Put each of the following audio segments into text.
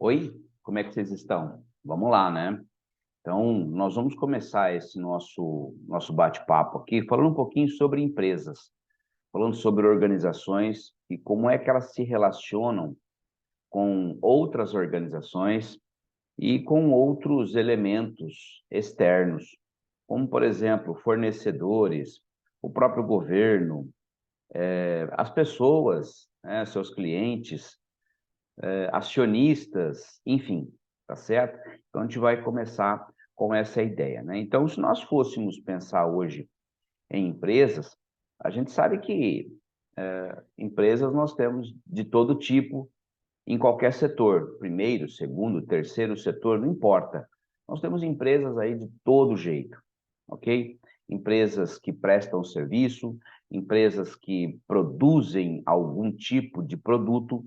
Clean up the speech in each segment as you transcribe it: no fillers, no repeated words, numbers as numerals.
Oi, como é que vocês estão? Vamos lá, né? Então, nós vamos começar esse nosso bate-papo aqui falando um pouquinho sobre empresas, falando sobre organizações e como é que elas se relacionam com outras organizações e com outros elementos externos, como, por exemplo, fornecedores, o próprio governo, as pessoas, né, seus clientes, acionistas, enfim, tá certo? Então, a gente vai começar com essa ideia, né? Então, se nós fôssemos pensar hoje em empresas, a gente sabe que empresas nós temos de todo tipo em qualquer setor, primeiro, segundo, terceiro setor, não importa. Nós temos empresas aí de todo jeito, ok? Empresas que prestam serviço, empresas que produzem algum tipo de produto,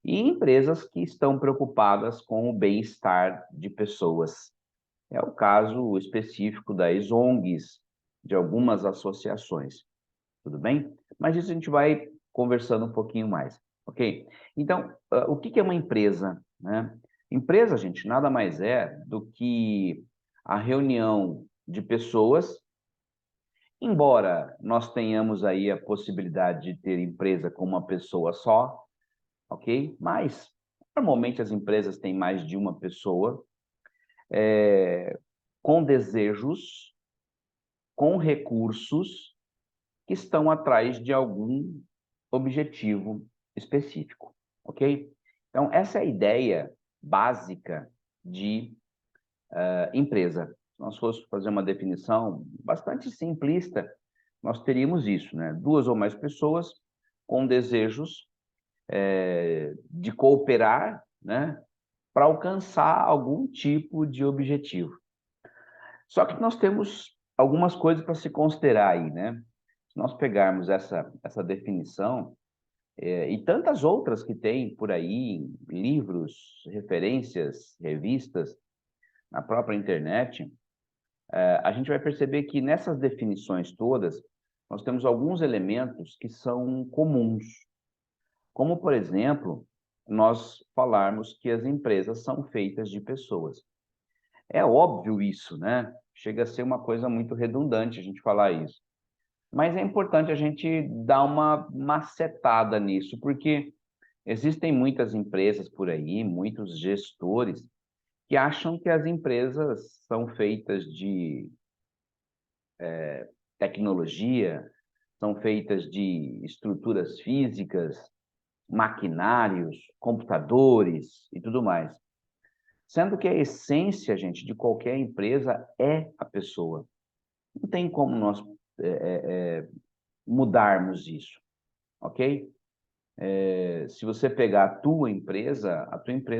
e empresas que estão preocupadas com o bem-estar de pessoas. É o caso específico das ONGs, de algumas associações, tudo bem? Mas isso a gente vai conversando um pouquinho mais, ok? Então, o que que é uma empresa, né? Empresa, gente, nada mais é do que a reunião de pessoas, embora nós tenhamos aí a possibilidade de ter empresa com uma pessoa só, ok? Mas, normalmente, as empresas têm mais de uma pessoa, com desejos, com recursos, que estão atrás de algum objetivo específico, ok? Então, essa é a ideia básica de empresa. Se nós fôssemos fazer uma definição bastante simplista, nós teríamos isso, né? Duas ou mais pessoas com desejos de cooperar, né? Para alcançar algum tipo de objetivo. Só que nós temos algumas coisas para se considerar aí, né? Se nós pegarmos essa definição, e tantas outras que tem por aí, livros, referências, revistas, na própria internet, a gente vai perceber que nessas definições todas, nós temos alguns elementos que são comuns, como, por exemplo, nós falarmos que as empresas são feitas de pessoas. É óbvio isso, né? Chega a ser uma coisa muito redundante a gente falar isso. Mas é importante a gente dar uma macetada nisso, porque existem muitas empresas por aí, muitos gestores, que acham que as empresas são feitas de tecnologia, são feitas de estruturas físicas, maquinários, computadores e tudo mais. Sendo que a essência, gente, de qualquer empresa é a pessoa. Não tem como nós mudarmos isso, ok? Se você pegar a tua empresa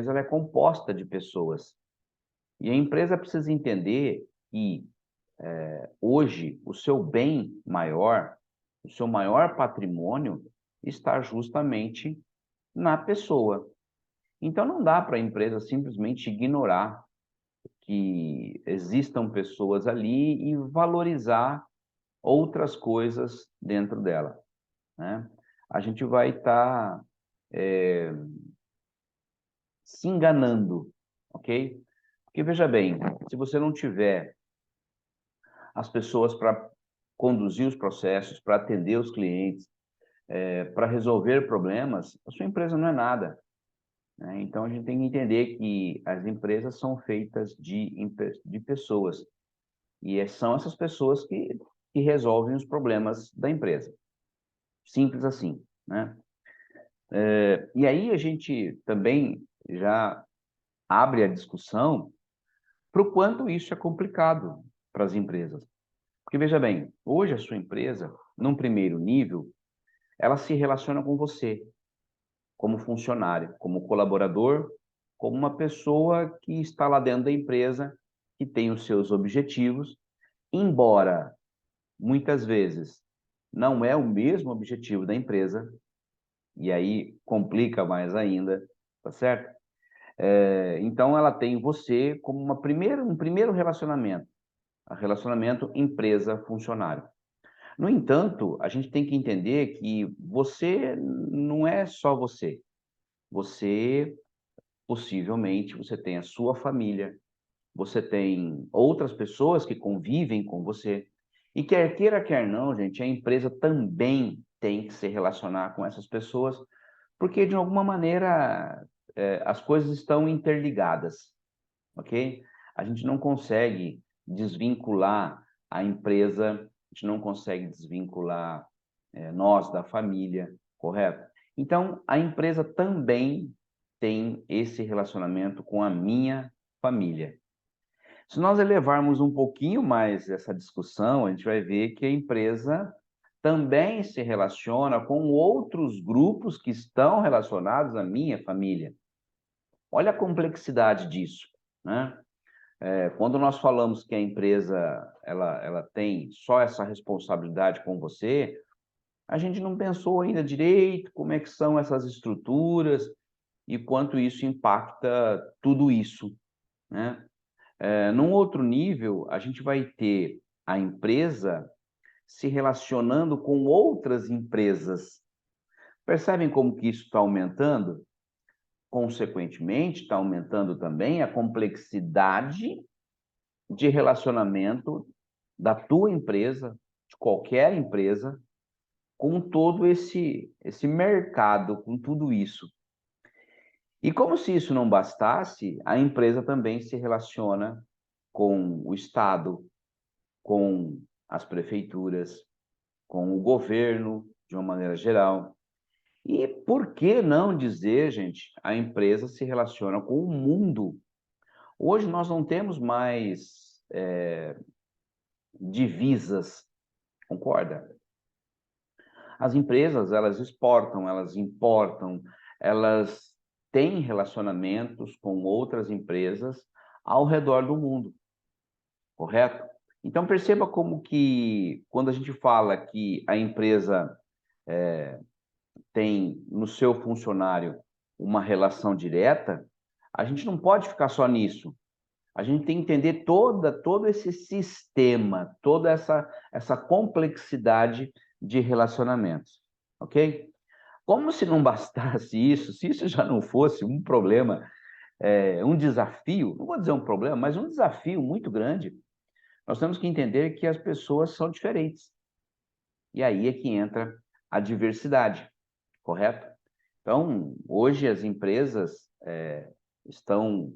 ela é composta de pessoas. E a empresa precisa entender que hoje o seu bem maior, o seu maior patrimônio está justamente na pessoa. Então não dá para a empresa simplesmente ignorar que existam pessoas ali e valorizar outras coisas dentro dela, né? A gente vai estar se enganando, ok? Porque veja bem, se você não tiver as pessoas para conduzir os processos, para atender os clientes, para resolver problemas, a sua empresa não é nada, né? Então a gente tem que entender que as empresas são feitas de pessoas e são essas pessoas que resolvem os problemas da empresa. Simples assim, né? E aí a gente também já abre a discussão para o quanto isso é complicado para as empresas. Porque veja bem, hoje a sua empresa, num primeiro nível, ela se relaciona com você, como funcionário, como colaborador, como uma pessoa que está lá dentro da empresa, que tem os seus objetivos, embora muitas vezes não é o mesmo objetivo da empresa, e aí complica mais ainda, tá certo? Então ela tem você como um primeiro relacionamento empresa-funcionário. No entanto, a gente tem que entender que você não é só você. Você possivelmente você tem a sua família, você tem outras pessoas que convivem com você. E quer queira, quer não, gente, a empresa também tem que se relacionar com essas pessoas, porque de alguma maneira as coisas estão interligadas, ok? A gente não consegue desvincular a empresa, a gente não consegue desvincular nós da família, correto? Então, a empresa também tem esse relacionamento com a minha família. Se nós elevarmos um pouquinho mais essa discussão, a gente vai ver que a empresa também se relaciona com outros grupos que estão relacionados à minha família. Olha a complexidade disso, né? Quando nós falamos que a empresa ela tem só essa responsabilidade com você, a gente não pensou ainda direito como é que são essas estruturas e quanto isso impacta tudo isso, né? Num outro nível, a gente vai ter a empresa se relacionando com outras empresas. Percebem como que isso está aumentando? Consequentemente, está aumentando também a complexidade de relacionamento da tua empresa, de qualquer empresa, com todo esse mercado, com tudo isso. E como se isso não bastasse, a empresa também se relaciona com o Estado, com as prefeituras, com o governo, de uma maneira geral. E por que não dizer, gente, a empresa se relaciona com o mundo? Hoje nós não temos mais divisas, concorda? As empresas, elas exportam, elas importam, elas têm relacionamentos com outras empresas ao redor do mundo, correto? Então perceba como que quando a gente fala que a empresa tem no seu funcionário uma relação direta, a gente não pode ficar só nisso. A gente tem que entender todo esse sistema, toda essa complexidade de relacionamentos, ok? Como se não bastasse isso, se isso já não fosse um problema, um desafio, não vou dizer um problema, mas um desafio muito grande, nós temos que entender que as pessoas são diferentes. E aí é que entra a diversidade, correto? Então, hoje as empresas estão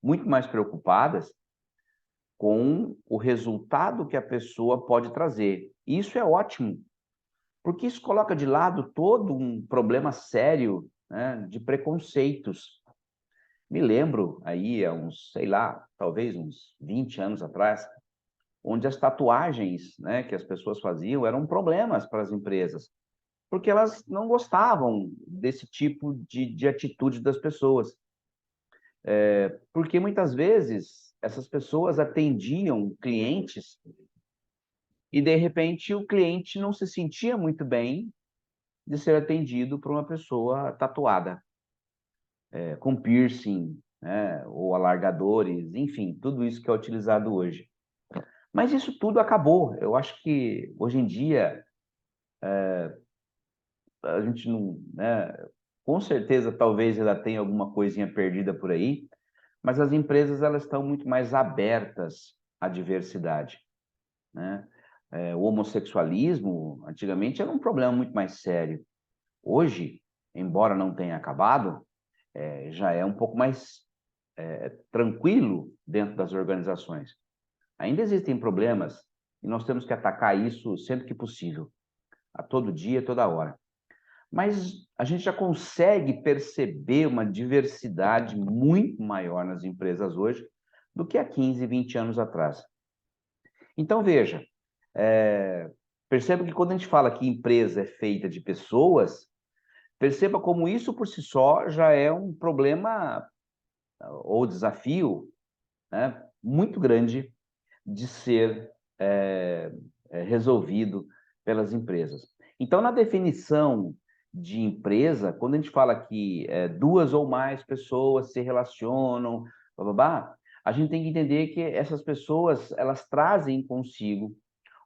muito mais preocupadas com o resultado que a pessoa pode trazer. E isso é ótimo, porque isso coloca de lado todo um problema sério, né, de preconceitos. Me lembro aí, há uns, sei lá, talvez uns 20 anos atrás, onde as tatuagens, né, que as pessoas faziam eram problemas para as empresas, porque elas não gostavam desse tipo de atitude das pessoas. Porque muitas vezes essas pessoas atendiam clientes e, de repente, o cliente não se sentia muito bem de ser atendido por uma pessoa tatuada, com piercing, né, ou alargadores, enfim, tudo isso que é utilizado hoje. Mas isso tudo acabou. Eu acho que hoje em dia a gente não, né, com certeza talvez ainda tenha alguma coisinha perdida por aí, mas as empresas elas estão muito mais abertas à diversidade, né? O homossexualismo antigamente era um problema muito mais sério. Hoje, embora não tenha acabado, já é um pouco mais tranquilo dentro das organizações. Ainda existem problemas e nós temos que atacar isso sempre que possível, a todo dia, toda hora. Mas a gente já consegue perceber uma diversidade muito maior nas empresas hoje do que há 15, 20 anos atrás. Então, veja, perceba que quando a gente fala que empresa é feita de pessoas, perceba como isso por si só já é um problema ou desafio, né, muito grande de ser resolvido pelas empresas. Então, na definição de empresa, quando a gente fala que duas ou mais pessoas se relacionam, blá, blá, blá, a gente tem que entender que essas pessoas elas trazem consigo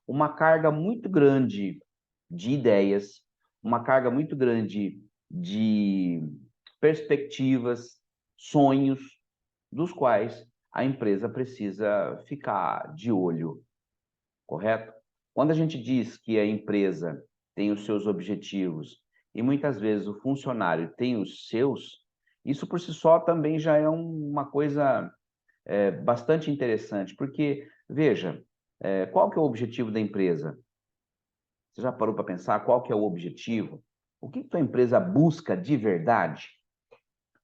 uma carga muito grande de ideias, uma carga muito grande de perspectivas, sonhos, dos quais a empresa precisa ficar de olho, correto? Quando a gente diz que a empresa tem os seus objetivos e muitas vezes o funcionário tem os seus, isso por si só também já é uma coisa bastante interessante, porque, veja, qual que é o objetivo da empresa? Você já parou para pensar qual que é o objetivo? O que que tua empresa busca de verdade?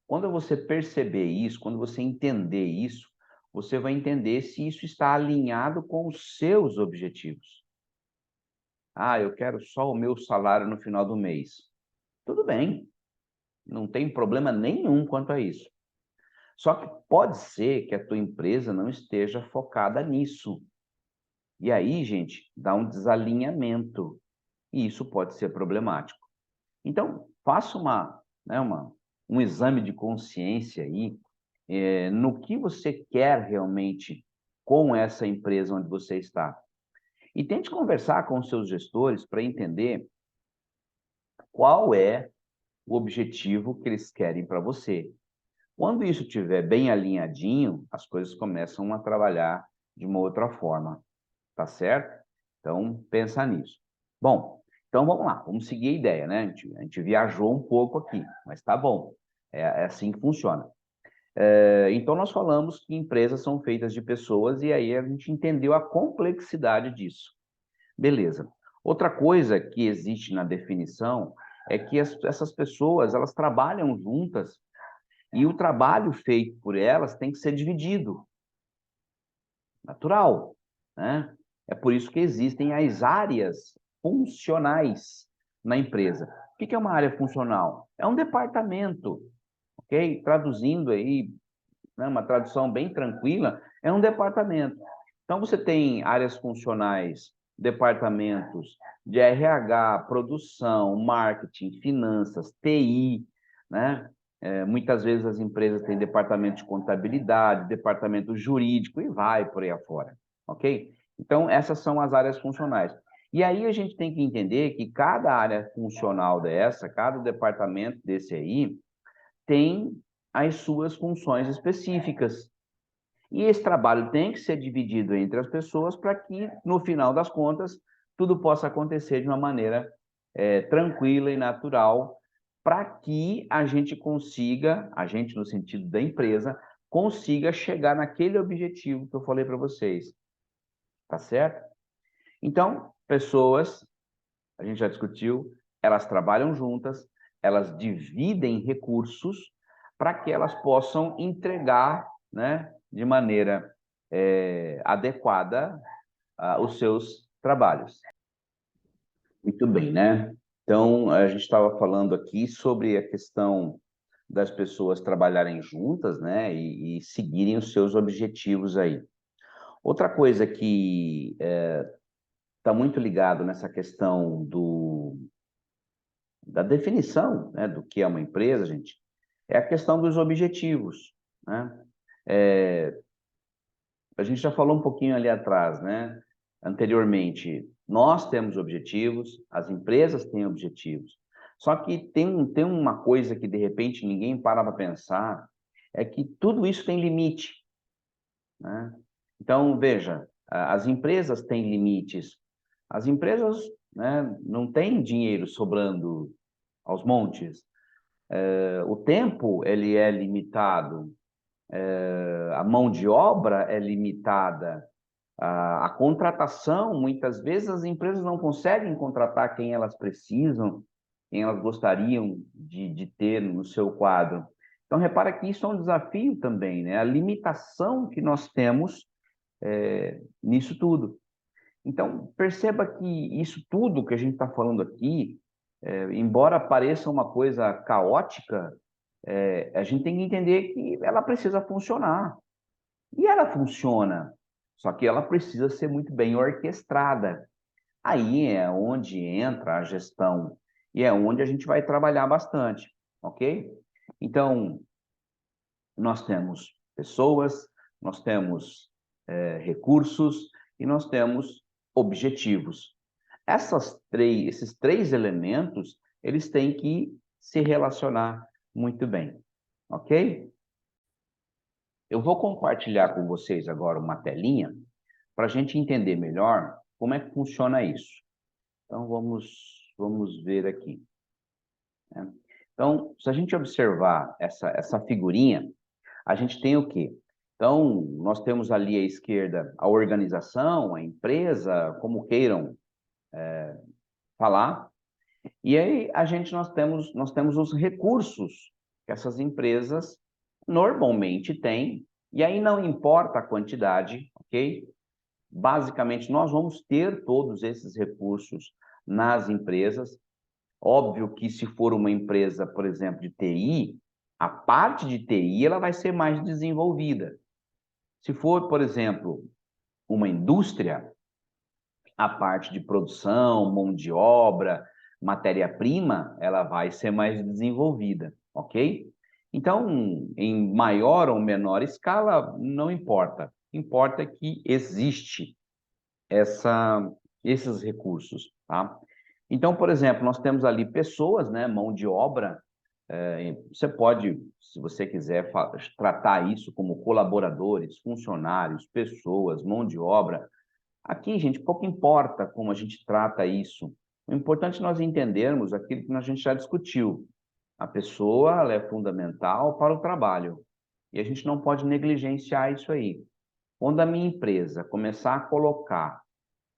Quando você perceber isso, quando você entender isso, você vai entender se isso está alinhado com os seus objetivos. Ah, eu quero só o meu salário no final do mês. Tudo bem, não tem problema nenhum quanto a isso. Só que pode ser que a tua empresa não esteja focada nisso. E aí, gente, dá um desalinhamento. E isso pode ser problemático. Então, faça um exame de consciência aí, no que você quer realmente com essa empresa onde você está. E tente conversar com os seus gestores para entender qual é o objetivo que eles querem para você. Quando isso estiver bem alinhadinho, as coisas começam a trabalhar de uma outra forma, tá certo? Então, pensa nisso. Bom, então vamos lá, vamos seguir a ideia, né? A gente viajou um pouco aqui, mas tá bom. É assim que funciona. Então, nós falamos que empresas são feitas de pessoas e aí a gente entendeu a complexidade disso. Beleza. Outra coisa que existe na definição é que essas pessoas, elas trabalham juntas e o trabalho feito por elas tem que ser dividido. Natural, né? É por isso que existem as áreas funcionais na empresa. O que é uma área funcional? É um departamento, ok? Traduzindo aí, né, uma tradução bem tranquila, é um departamento. Então, você tem áreas funcionais, departamentos de RH, produção, marketing, finanças, TI, né? Muitas vezes as empresas têm departamento de contabilidade, departamento jurídico e vai por aí afora, ok? Então, essas são as áreas funcionais. E aí a gente tem que entender que cada área funcional dessa, cada departamento desse aí, tem as suas funções específicas. E esse trabalho tem que ser dividido entre as pessoas para que, no final das contas, tudo possa acontecer de uma maneira tranquila e natural, para que a gente consiga, a gente no sentido da empresa, consiga chegar naquele objetivo que eu falei para vocês. Tá certo? Então, pessoas, a gente já discutiu, elas trabalham juntas, elas dividem recursos para que elas possam entregar, né, de maneira adequada os seus trabalhos. Muito bem, né? Então, a gente estava falando aqui sobre a questão das pessoas trabalharem juntas, né, e seguirem os seus objetivos aí. Outra coisa que está muito ligado nessa questão da definição, né, do que é uma empresa, gente, é a questão dos objetivos, né? A gente já falou um pouquinho ali atrás, né? Anteriormente, nós temos objetivos, as empresas têm objetivos. Só que tem uma coisa que de repente ninguém para pensar, é que tudo isso tem limite, né? Então, veja, as empresas têm limites. As empresas, né, não têm dinheiro sobrando aos montes. O tempo ele é limitado, a mão de obra é limitada, a contratação, muitas vezes as empresas não conseguem contratar quem elas precisam, quem elas gostariam de ter no seu quadro. Então, repara que isso é um desafio também, né? A limitação que nós temos nisso tudo. Então, perceba que isso tudo que a gente está falando aqui, embora pareça uma coisa caótica, a gente tem que entender que ela precisa funcionar. E ela funciona, só que ela precisa ser muito bem orquestrada. Aí é onde entra a gestão e é onde a gente vai trabalhar bastante, ok? Então, nós temos pessoas, nós temos recursos e nós temos objetivos. Esses três elementos, eles têm que se relacionar muito bem, ok? Eu vou compartilhar com vocês agora uma telinha para a gente entender melhor como é que funciona isso. Então, vamos ver aqui, né? Então, se a gente observar essa figurinha, a gente tem o quê? Então, nós temos ali à esquerda a organização, a empresa, como queiram falar, e aí nós temos os recursos que essas empresas normalmente têm, e aí não importa a quantidade, ok? Basicamente, nós vamos ter todos esses recursos nas empresas. Óbvio que se for uma empresa, por exemplo, de TI, a parte de TI ela vai ser mais desenvolvida. Se for, por exemplo, uma indústria, a parte de produção, mão de obra, matéria-prima, ela vai ser mais desenvolvida, ok? Então, em maior ou menor escala, não importa. Importa que existe esses recursos, tá? Então, por exemplo, nós temos ali pessoas, né, mão de obra. Você pode, se você quiser, tratar isso como colaboradores, funcionários, pessoas, mão de obra. Aqui, gente, pouco importa como a gente trata isso. O importante é nós entendermos aquilo que a gente já discutiu. A pessoa, ela é fundamental para o trabalho. E a gente não pode negligenciar isso aí. Quando a minha empresa começar a colocar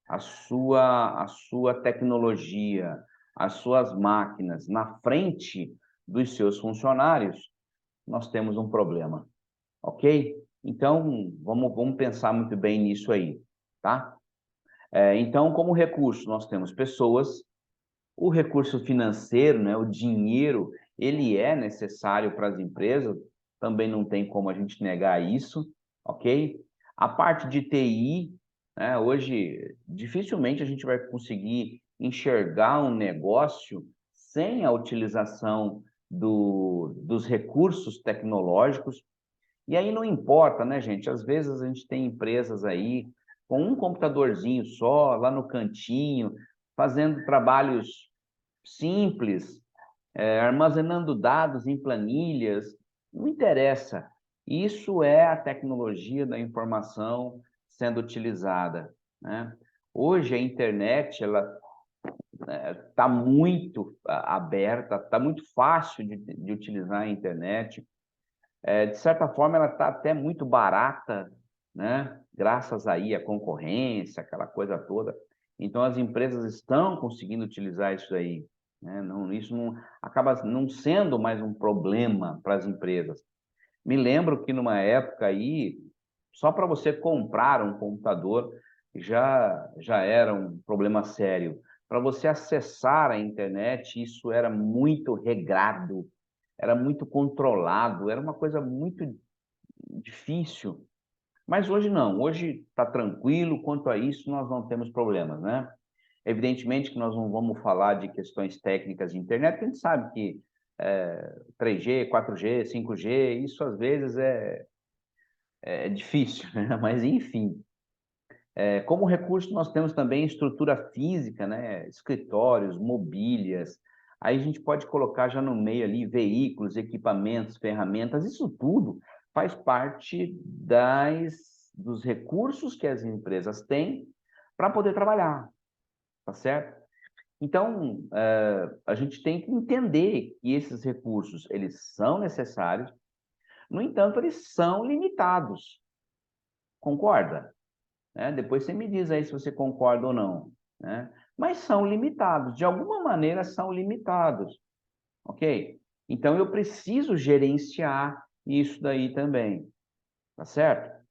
a sua tecnologia, as suas máquinas na frente dos seus funcionários, nós temos um problema, ok? Então, vamos pensar muito bem nisso aí, tá? Então, como recurso, nós temos pessoas, o recurso financeiro, né, o dinheiro, ele é necessário para as empresas, também não tem como a gente negar isso, ok? A parte de TI, né, hoje, dificilmente a gente vai conseguir enxergar um negócio sem a utilização dos recursos tecnológicos. E aí não importa, né, gente? Às vezes a gente tem empresas aí com um computadorzinho só, lá no cantinho, fazendo trabalhos simples, armazenando dados em planilhas, não interessa. Isso é a tecnologia da informação sendo utilizada, né? Hoje a internet ela está muito aberta, está muito fácil de utilizar a internet. De certa forma, ela está até muito barata, né? Graças aí à concorrência, aquela coisa toda. Então, as empresas estão conseguindo utilizar isso aí, né? Não, isso não acaba não sendo mais um problema para as empresas. Me lembro que numa época aí, só para você comprar um computador já era um problema sério. Para você acessar a internet, isso era muito regrado, era muito controlado, era uma coisa muito difícil. Mas hoje não, hoje está tranquilo, quanto a isso nós não temos problemas, né? Evidentemente que nós não vamos falar de questões técnicas de internet, porque a gente sabe que 3G, 4G, 5G, isso às vezes é difícil, né? Mas enfim. Como recurso, nós temos também estrutura física, né? Escritórios, mobílias. Aí a gente pode colocar já no meio ali veículos, equipamentos, ferramentas, isso tudo faz parte dos recursos que as empresas têm para poder trabalhar, tá certo? Então, a gente tem que entender que esses recursos, eles são necessários, no entanto, eles são limitados, concorda? Depois você me diz aí se você concorda ou não, né? Mas são limitados, de alguma maneira são limitados, ok? Então eu preciso gerenciar isso daí também, tá certo?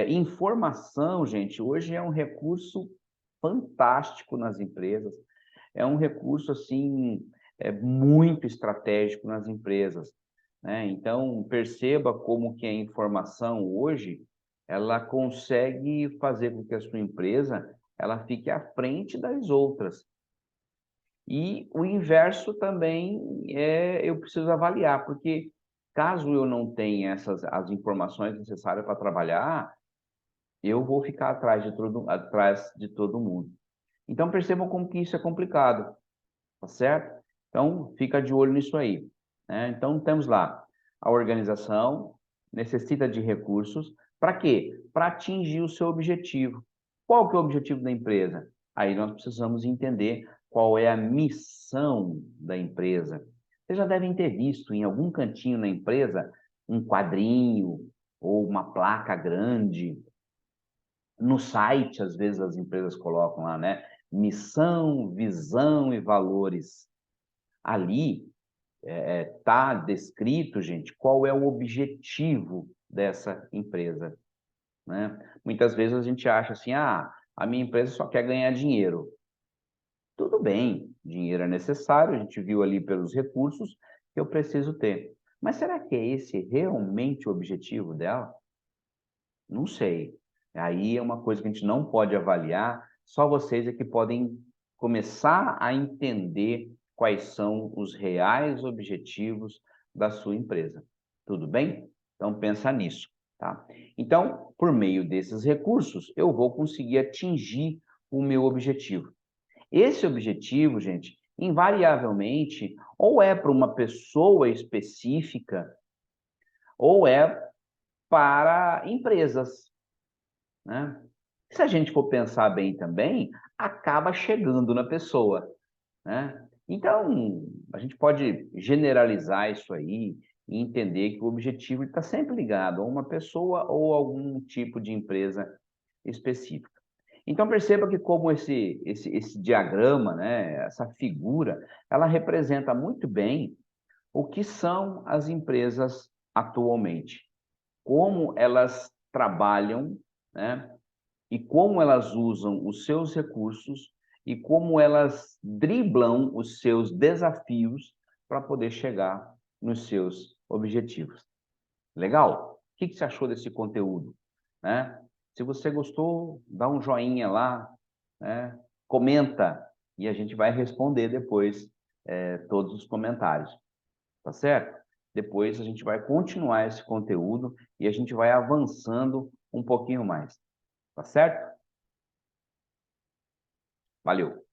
Informação, gente, hoje é um recurso fantástico nas empresas, é um recurso assim muito estratégico nas empresas, né? Então perceba como que a informação hoje ela consegue fazer com que a sua empresa ela fique à frente das outras. E o inverso também eu preciso avaliar, porque caso eu não tenha as informações necessárias para trabalhar, eu vou ficar atrás de todo mundo. Então percebam como que isso é complicado, tá certo? Então fica de olho nisso aí, né? Então temos lá a organização, necessita de recursos, para quê? Para atingir o seu objetivo. Qual que é o objetivo da empresa? Aí nós precisamos entender qual é a missão da empresa. Vocês já devem ter visto em algum cantinho na empresa um quadrinho ou uma placa grande. No site, às vezes, as empresas colocam lá, né? Missão, visão e valores. Ali está descrito, gente, qual é o objetivo dessa empresa, né? Muitas vezes a gente acha assim, a minha empresa só quer ganhar dinheiro. Tudo bem, dinheiro é necessário, a gente viu ali pelos recursos que eu preciso ter. Mas será que é esse realmente o objetivo dela? Não sei. Aí é uma coisa que a gente não pode avaliar, só vocês é que podem começar a entender quais são os reais objetivos da sua empresa. Tudo bem? Então pensa nisso, tá? Então, por meio desses recursos, eu vou conseguir atingir o meu objetivo. Esse objetivo, gente, invariavelmente, ou é para uma pessoa específica, ou é para empresas, né? Se a gente for pensar bem também, acaba chegando na pessoa, né? Então, a gente pode generalizar isso aí e entender que o objetivo está sempre ligado a uma pessoa ou algum tipo de empresa específica. Então, perceba que como esse diagrama, né, essa figura, ela representa muito bem o que são as empresas atualmente, como elas trabalham, né, e como elas usam os seus recursos e como elas driblam os seus desafios para poder chegar nos seus objetivos. Legal? O que você achou desse conteúdo, né? Se você gostou, dá um joinha lá, né? Comenta e a gente vai responder depois todos os comentários, tá certo? Depois a gente vai continuar esse conteúdo e a gente vai avançando um pouquinho mais, tá certo? Valeu!